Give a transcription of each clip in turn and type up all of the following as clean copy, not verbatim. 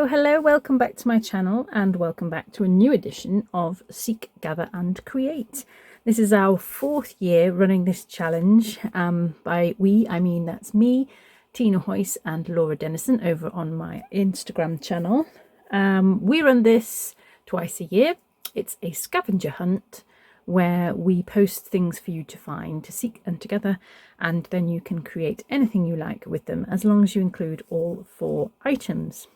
Hello, welcome back to my channel and welcome back to a new edition of Seek, Gather and Create. This is our 4th year running this challenge. By we, I mean that's me, Tina Hoyce and Laura Dennison over on my Instagram channel. We run this twice a year. It's a scavenger hunt where we post things for you to find, to seek and to gather, and then you can create anything you like with them as long as you include all 4 items.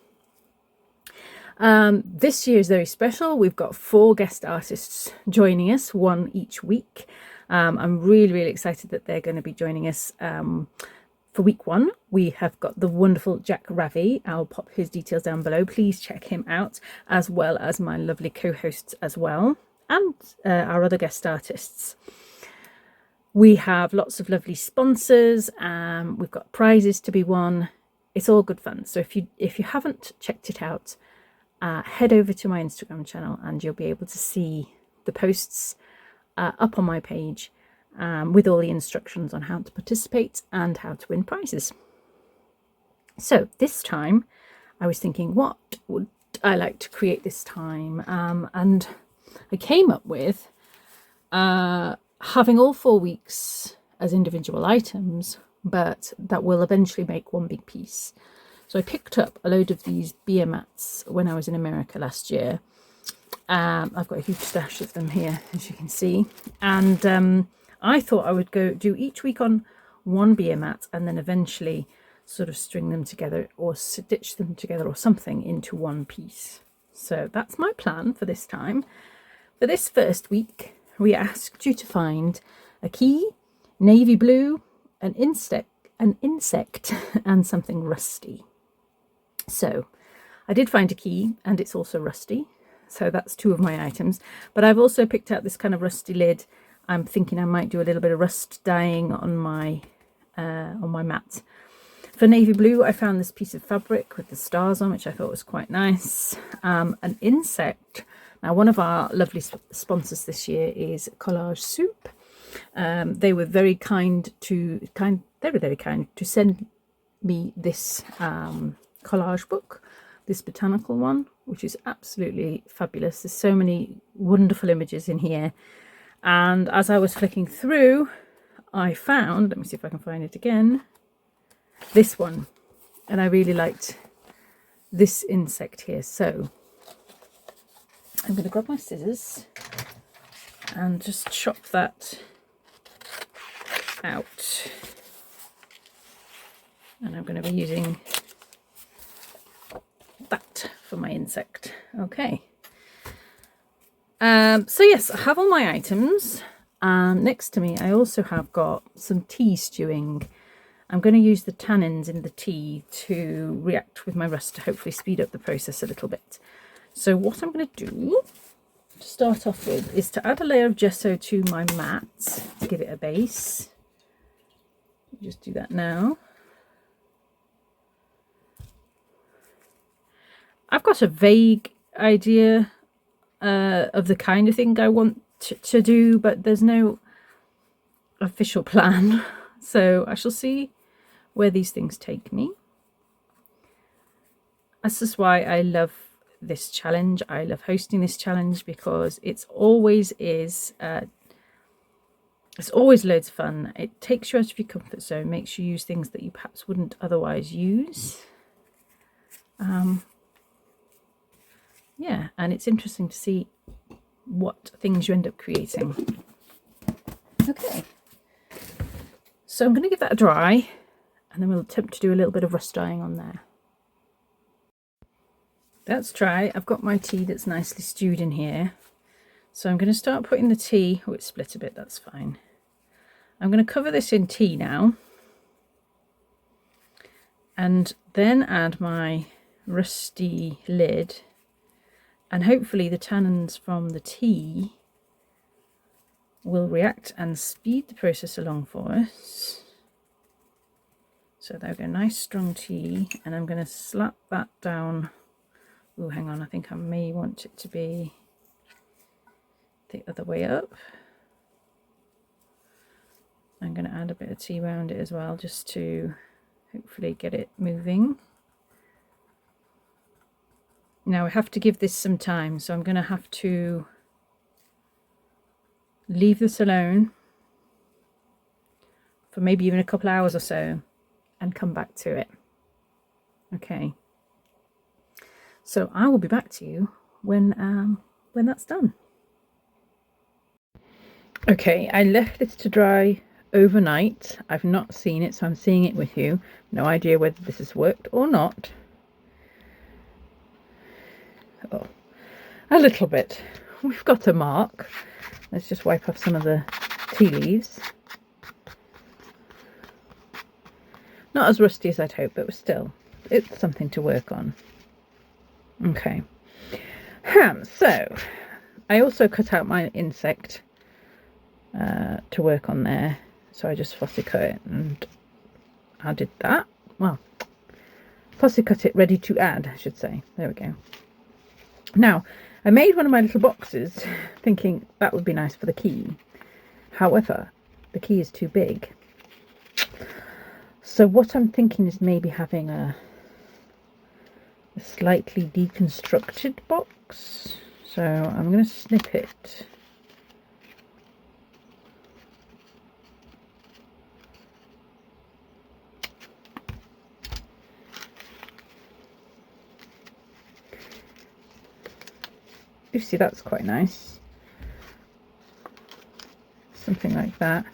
This year is very special. We've got 4 guest artists joining us, 1 each week. I'm really excited that they're going to be joining us. For week 1, we have got the wonderful Jack Ravi. I'll pop his details down below. Please check him out, as well as my lovely co-hosts as well, and our other guest artists. We have lots of lovely sponsors. We've got prizes to be won. It's all good fun. So if you haven't checked it out, head over to my Instagram channel and you'll be able to see the posts up on my page with all the instructions on how to participate and how to win prizes. So this time I was thinking, what would I like to create this time? And I came up with having all 4 weeks as individual items, but that will eventually make one big piece. So I picked up a load of these beer mats when I was in America last year. I've got a huge stash of them here, as you can see. And I thought I would go do each week on one beer mat and then eventually sort of string them together or stitch them together or something into one piece. So that's my plan for this time. For this first week, we asked you to find a key, navy blue, an insect, and something rusty. So I did find a key, and it's also rusty. So that's 2 of my items. But I've also picked out this kind of rusty lid. I'm thinking I might do a little bit of rust dyeing on my mat. For navy blue, I found this piece of fabric with the stars on, which I thought was quite nice. An insect. Now, one of our lovely sponsors this year is Collage Soup. They were very kind to send me this collage book, this botanical one, which is absolutely fabulous. There's so many wonderful images in here. And as I was flicking through, I found, let me see if I can find it again, this one. And I really liked this insect here. So I'm going to grab my scissors and just chop that out. And I'm going to be using that for my insect. Okay. So yes, I have all my items. Next to me, I also have got some tea stewing. I'm going to use the tannins in the tea to react with my rust to hopefully speed up the process a little bit. So what I'm going to do to start off with is to add a layer of gesso to my mat to give it a base. Just do that now. I've got a vague idea of the kind of thing I want to do, but there's no official plan. So I shall see where these things take me. This is why I love this challenge. I love hosting this challenge because it's always loads of fun. It takes you out of your comfort zone, makes you use things that you perhaps wouldn't otherwise use. Yeah, and it's interesting to see what things you end up creating. Okay, so I'm going to give that a dry, and then we'll attempt to do a little bit of rust dyeing on there. That's dry. I've got my tea that's nicely stewed in here. So I'm going to start putting the tea. Oh, it's split a bit. That's fine. I'm going to cover this in tea now. And then add my rusty lid. And hopefully the tannins from the tea will react and speed the process along for us. So there we go. Nice strong tea. And I'm going to slap that down. Oh, hang on, I think I may want it to be the other way up. I'm going to add a bit of tea around it as well, just to hopefully get it moving. Now I have to give this some time, so I'm going to have to leave this alone for maybe even a couple hours or so and come back to it. Okay. So I will be back to you when that's done. Okay, I left this to dry overnight. I've not seen it, so I'm seeing it with you. No idea whether this has worked or not. Oh, a little bit. We've got a mark. Let's just wipe off some of the tea leaves. Not as rusty as I'd hoped, but still, it's something to work on. Okay. So I also cut out my insect to work on there. So I just fussy cut it and added that. Well, fussy cut it ready to add, I should say. There we go. Now, I made one of my little boxes thinking that would be nice for the key. However, the key is too big. So what I'm thinking is maybe having a slightly deconstructed box. So I'm going to snip it. You see, that's quite nice. Something like that.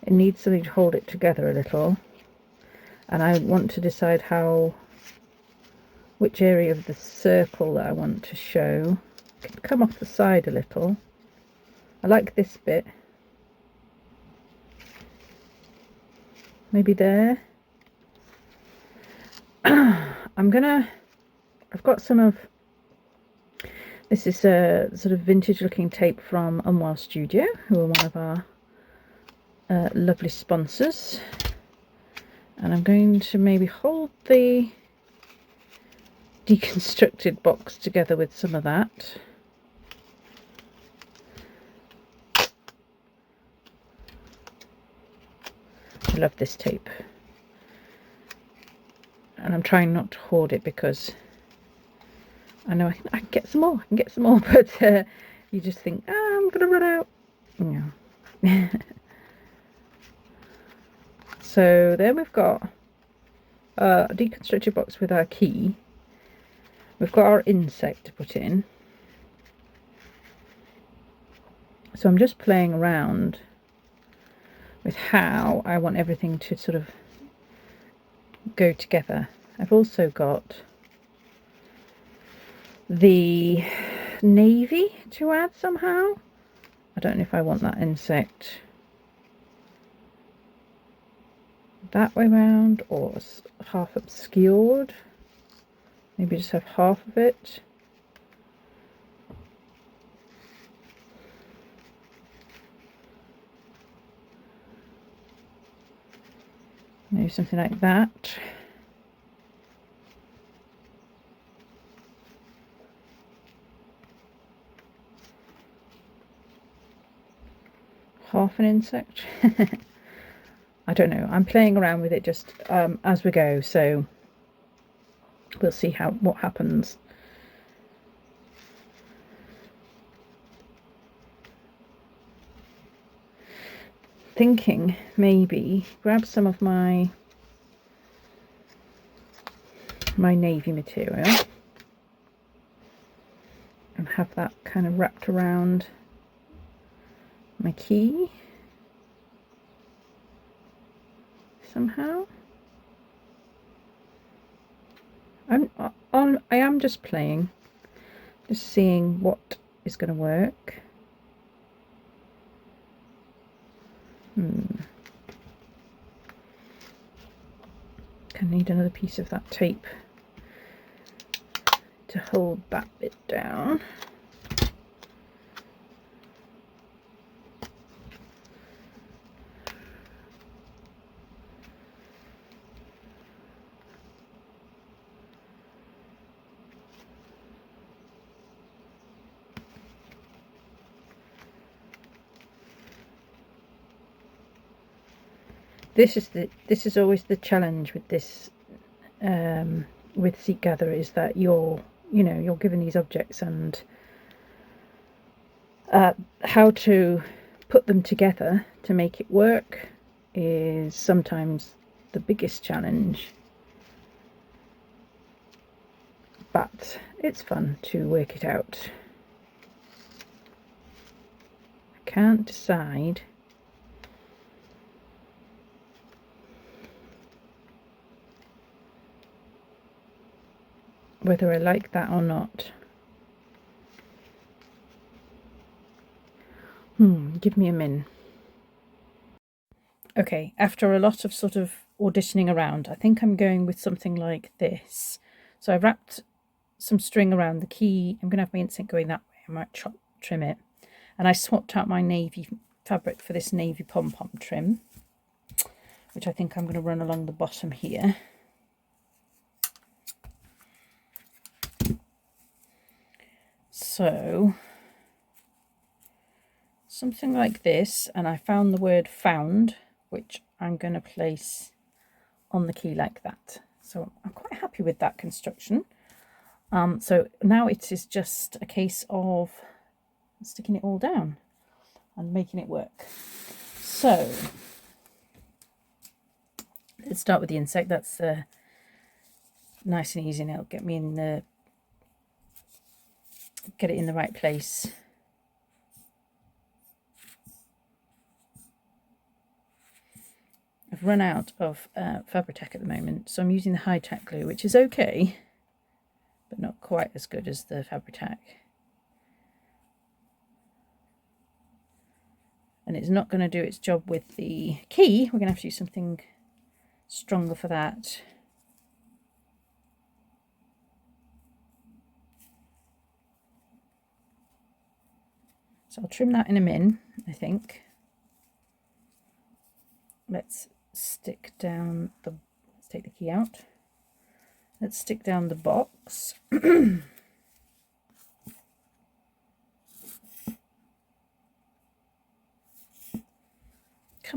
It needs something to hold it together a little. And I want to decide which area of the circle that I want to show. I can come off the side a little. I like this bit. Maybe there. I've got some of, this is a sort of vintage looking tape from Unwild Studio, who are one of our lovely sponsors. And I'm going to maybe hold the deconstructed box together with some of that. I love this tape. And I'm trying not to hoard it because I know I can get some more, but you just think, I'm going to run out. No. So there we've got a deconstructed box with our key. We've got our insect to put in. So I'm just playing around with how I want everything to sort of go together. I've also got the navy to add somehow. I don't know if I want that insect that way round or half obscured. Maybe just have half of it. Maybe something like that. Half an insect. I don't know. I'm playing around with it just as we go, so we'll see what happens. Thinking maybe grab some of my navy material and have that kind of wrapped around my key somehow. I am just playing, just seeing what is going to work. I need another piece of that tape to hold that bit down. This is always the challenge with this with Seek Gather is that you're given these objects, and how to put them together to make it work is sometimes the biggest challenge, but it's fun to work it out. I can't decide whether I like that or not. Give me a min. Okay, after a lot of sort of auditioning around, I think I'm going with something like this. So I wrapped some string around the key. I'm going to have my insect going that way. I might trim it. And I swapped out my navy fabric for this navy pom-pom trim, which I think I'm going to run along the bottom here. So something like this, and I found the word found, which I'm going to place on the key like that. So I'm quite happy with that construction. So now it is just a case of sticking it all down and making it work. So let's start with the insect. That's nice and easy, and it'll get me in the get it in the right place. I've run out of Fabri-Tac at the moment, so I'm using the high-tack glue, which is okay, but not quite as good as the Fabri-Tac. And it's not going to do its job with the key. We're going to have to use something stronger for that. So I'll trim that in a min, I think. Let's stick down the, let's take the key out. Let's stick down the box. Come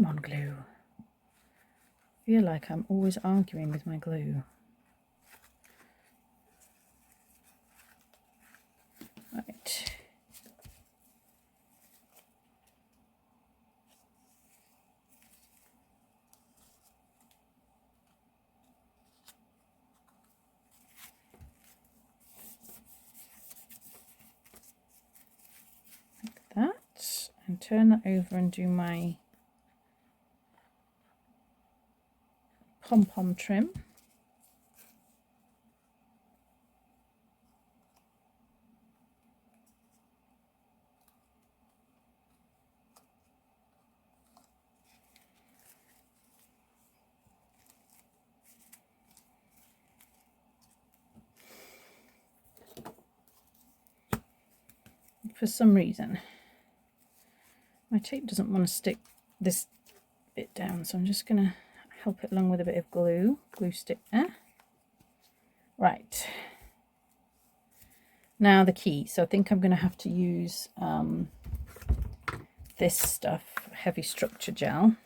on, glue. I feel like I'm always arguing with my glue. Right. That, and turn that over and do my pom-pom trim. For some reason my tape doesn't want to stick this bit down, so I'm just going to help it along with a bit of glue stick there. Right, now the key. So I think I'm going to have to use this stuff, heavy structure gel.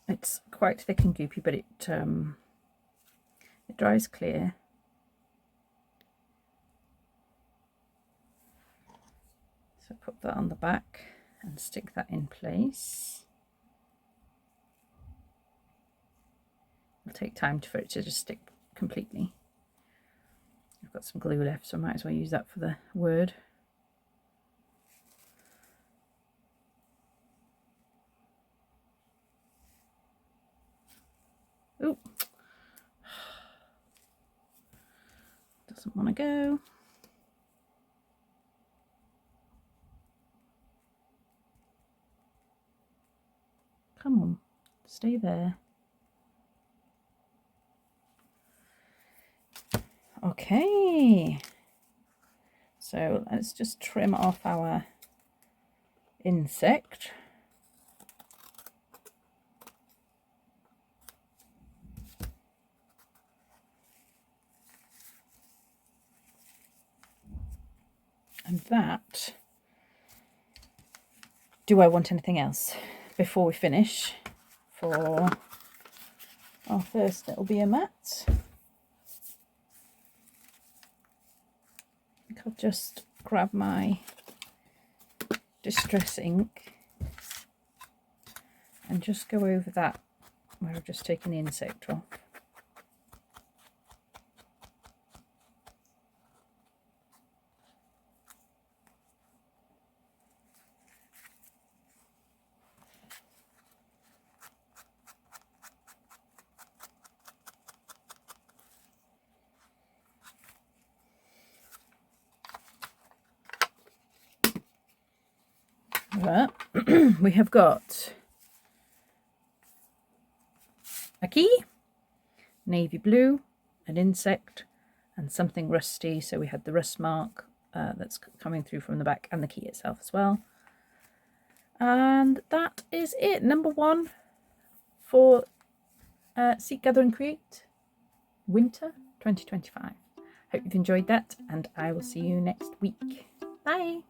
It's quite thick and goopy, but it dries clear. So put that on the back and stick that in place. It'll take time for it to just stick completely. I've got some glue left, so I might as well use that for the word. Ooh. Doesn't want to go. Come on, stay there. Okay, so let's just trim off our insect. And that do I want anything else before we finish for our first little beer mat? I think I'll just grab my Distress ink and just go over that where I've just taken the insect off. Right. We have got a key, navy blue, an insect, and something rusty. So we had the rust mark that's coming through from the back, and the key itself as well. And that is it. Number 1 for Seek, Gather and Create Winter 2025. Hope you've enjoyed that, and I will see you next week. Bye.